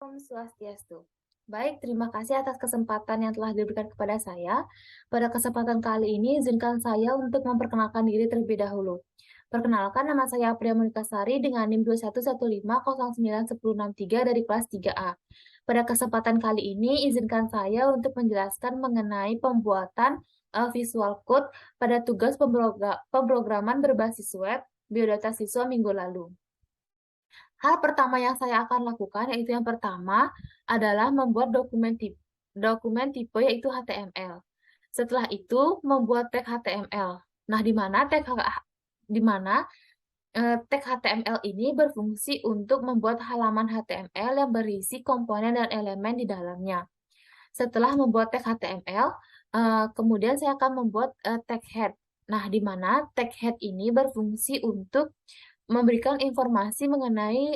Om Swastiastu. Baik, terima kasih atas kesempatan yang telah diberikan kepada saya. Pada kesempatan kali ini, izinkan saya untuk memperkenalkan diri terlebih dahulu. Perkenalkan, nama saya Apriya Monikasari dengan NIM 2115091063 dari kelas 3A. Pada kesempatan kali ini, izinkan saya untuk menjelaskan mengenai pembuatan visual code pada tugas pemrograman berbasis web biodata siswa minggu lalu. Hal pertama yang saya akan lakukan yaitu yang pertama adalah membuat dokumen tipe yaitu HTML. Setelah itu membuat tag HTML. Nah, di mana tag HTML ini berfungsi untuk membuat halaman HTML yang berisi komponen dan elemen di dalamnya. Setelah membuat tag HTML, kemudian saya akan membuat tag head. Nah, di mana tag head ini berfungsi untuk memberikan informasi mengenai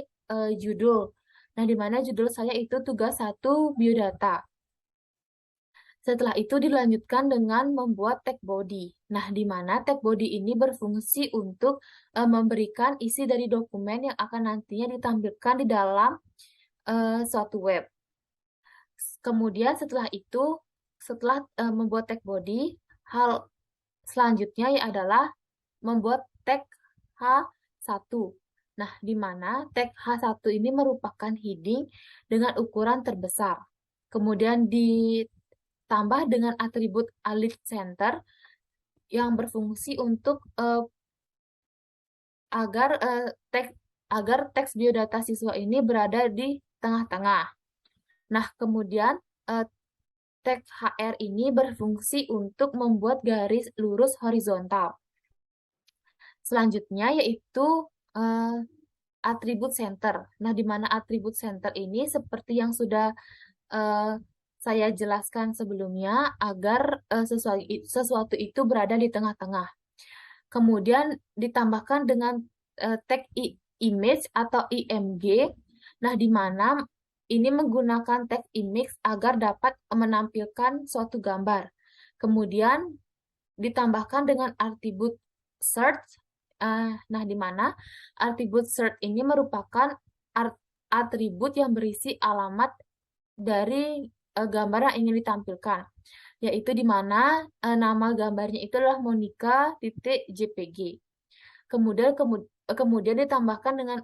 judul. Nah, di mana judul saya itu tugas 1 biodata. Setelah itu dilanjutkan dengan membuat tag body. Nah, di mana tag body ini berfungsi untuk memberikan isi dari dokumen yang akan nantinya ditampilkan di dalam suatu web. Kemudian setelah itu, setelah membuat tag body, hal selanjutnya adalah membuat tag H1. Nah, di mana tag H1 ini merupakan heading dengan ukuran terbesar. Kemudian ditambah dengan atribut align center yang berfungsi untuk agar teks biodata siswa ini berada di tengah-tengah. Nah, kemudian tag HR ini berfungsi untuk membuat garis lurus horizontal. Selanjutnya yaitu atribut center. Nah, di mana atribut center ini seperti yang sudah saya jelaskan sebelumnya agar sesuatu itu berada di tengah-tengah. Kemudian ditambahkan dengan tag image atau IMG. Nah, di mana ini menggunakan tag image agar dapat menampilkan suatu gambar. Kemudian ditambahkan dengan atribut search. Nah, di mana atribut search ini merupakan atribut yang berisi alamat dari gambar yang ingin ditampilkan, yaitu di mana nama gambarnya itu adalah monica.jpg. Kemudian ditambahkan dengan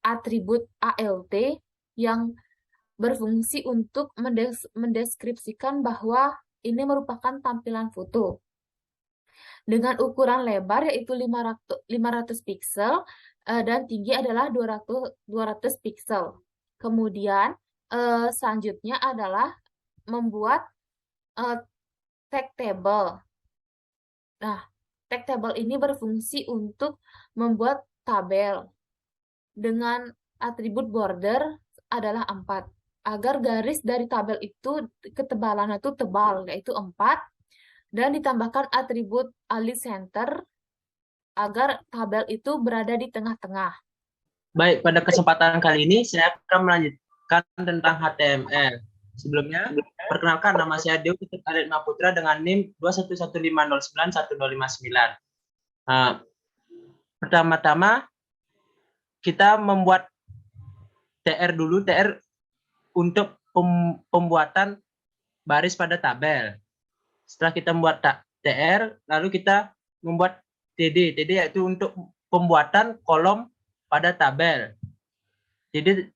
atribut ALT yang berfungsi untuk mendeskripsikan bahwa ini merupakan tampilan foto. Dengan ukuran lebar yaitu 500 pixel dan tinggi adalah 200 pixel. Kemudian selanjutnya adalah membuat tag table. Nah, tag table ini berfungsi untuk membuat tabel dengan atribut border adalah 4. Agar garis dari tabel itu ketebalannya itu tebal, yaitu 4. Dan ditambahkan atribut align center agar tabel itu berada di tengah-tengah. Baik, pada kesempatan kali ini saya akan melanjutkan tentang HTML. Sebelumnya, perkenalkan nama saya Dew Arit Maputra dengan NIM 2115091059. Pertama-tama kita membuat TR dulu, TR untuk pembuatan baris pada tabel. Setelah kita membuat TR, lalu kita membuat TD yaitu untuk pembuatan kolom pada tabel. Jadi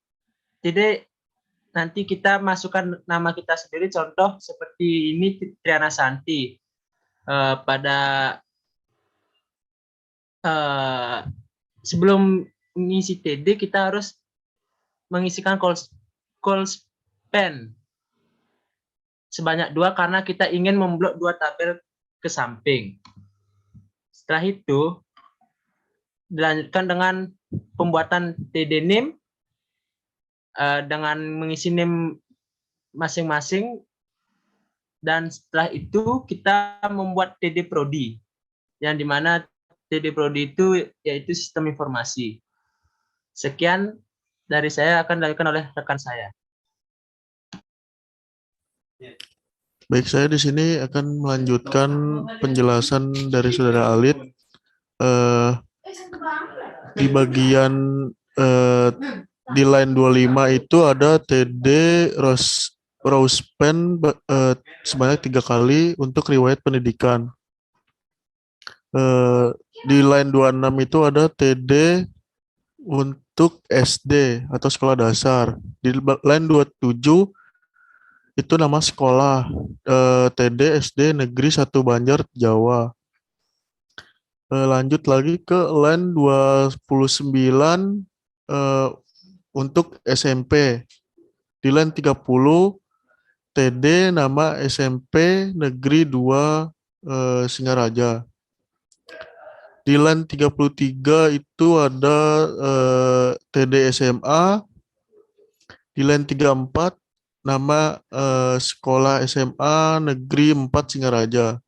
nanti kita masukkan nama kita sendiri, contoh seperti ini Triana Santi. Sebelum mengisi TD kita harus mengisikan call span sebanyak 2 karena kita ingin memblok 2 tabel ke samping. Setelah itu dilanjutkan dengan pembuatan TD name dengan mengisi name masing-masing, dan setelah itu kita membuat TD Prodi, yang dimana TD Prodi itu yaitu sistem informasi. Sekian dari saya, akan dilakukan oleh rekan saya. Baik, saya di sini akan melanjutkan penjelasan dari Saudara Alit di bagian di line 25 itu ada TD Rosepen sebanyak 3 kali untuk riwayat pendidikan. Di line 26 itu ada TD untuk SD atau sekolah dasar. Di line 27 itu nama sekolah, TD SD Negeri 1 Banjar, Jawa. Lanjut lagi ke line 29 untuk SMP. Di line 30 TD nama SMP Negeri 2 Singaraja. Di line 33 itu ada TD SMA. Di line 34 nama sekolah SMA Negeri 4 Singaraja.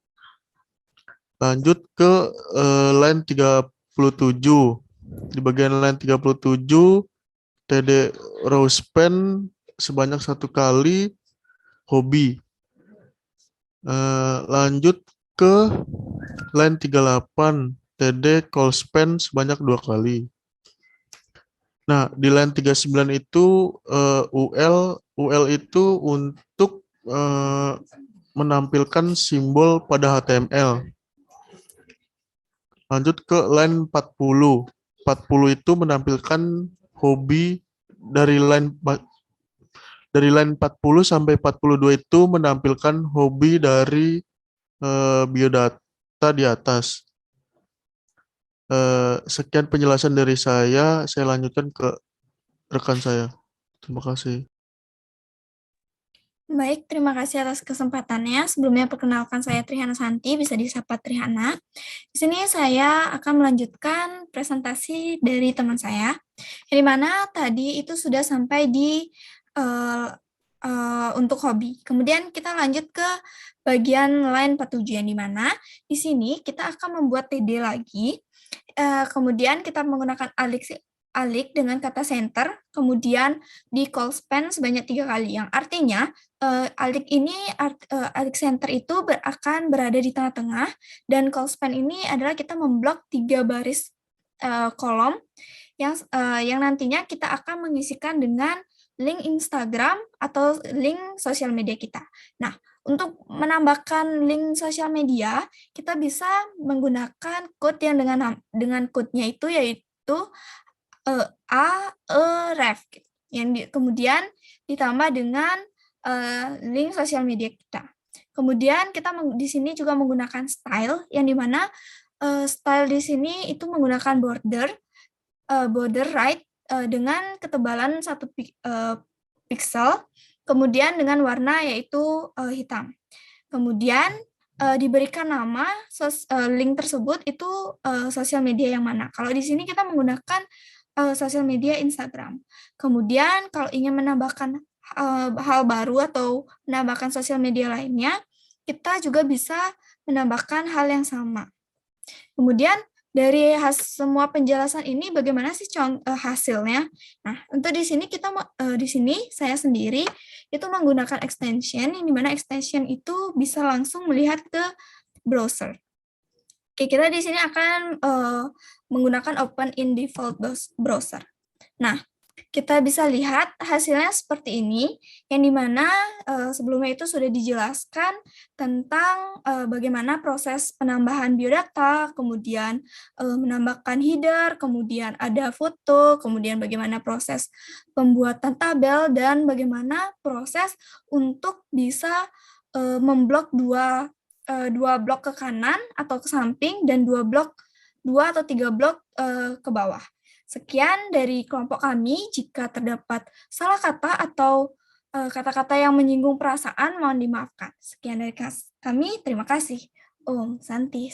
Lanjut ke line 37. Di bagian line 37 TD Rosepen sebanyak 1 kali hobi. Lanjut ke line 38 TD Colspen sebanyak 2 kali. Nah, di line 39 itu UL itu untuk menampilkan simbol pada HTML. Lanjut ke line 40. 40 itu menampilkan hobi dari line 40 sampai 42 itu menampilkan hobi dari biodata di atas. Sekian penjelasan dari saya lanjutkan ke rekan saya. Terima kasih. Baik, terima kasih atas kesempatannya. Sebelumnya perkenalkan saya Trihana Santi, bisa disapa Trihana. Di sini saya akan melanjutkan presentasi dari teman saya, yang dimana tadi itu sudah sampai di untuk hobi. Kemudian kita lanjut ke bagian line 47, yang dimana di sini kita akan membuat TD lagi. Kemudian kita menggunakan alik dengan kata center, kemudian di call span sebanyak 3 kali, yang artinya alik center itu akan berada di tengah-tengah, dan call span ini adalah kita memblok 3 baris kolom yang nantinya kita akan mengisikan dengan link Instagram atau link sosial media kita. Nah, untuk menambahkan link sosial media, kita bisa menggunakan code yang dengan code-nya itu yaitu ref, yang kemudian ditambah dengan link sosial media kita. Kemudian kita di sini juga menggunakan style, yang dimana style di sini itu menggunakan border right dengan ketebalan 1 pixel, kemudian dengan warna yaitu hitam. Kemudian diberikan nama link tersebut itu sosial media yang mana. Kalau di sini kita menggunakan sosial media Instagram. Kemudian kalau ingin menambahkan hal baru atau menambahkan sosial media lainnya, kita juga bisa menambahkan hal yang sama. Kemudian dari semua penjelasan ini bagaimana sih hasilnya? Nah, untuk di sini saya sendiri itu menggunakan extension, yang dimana extension itu bisa langsung melihat ke browser. Oke, kita di sini akan menggunakan open in default browser. Nah, kita bisa lihat hasilnya seperti ini, yang dimana sebelumnya itu sudah dijelaskan tentang bagaimana proses penambahan biodata, kemudian menambahkan header, kemudian ada foto, kemudian bagaimana proses pembuatan tabel, dan bagaimana proses untuk bisa memblok dua blok ke kanan atau ke samping, dan 2 atau 3 blok ke bawah. Sekian dari kelompok kami. Jika terdapat salah kata atau kata-kata yang menyinggung perasaan, mohon dimaafkan. Sekian dari kami, terima kasih. Om Santi.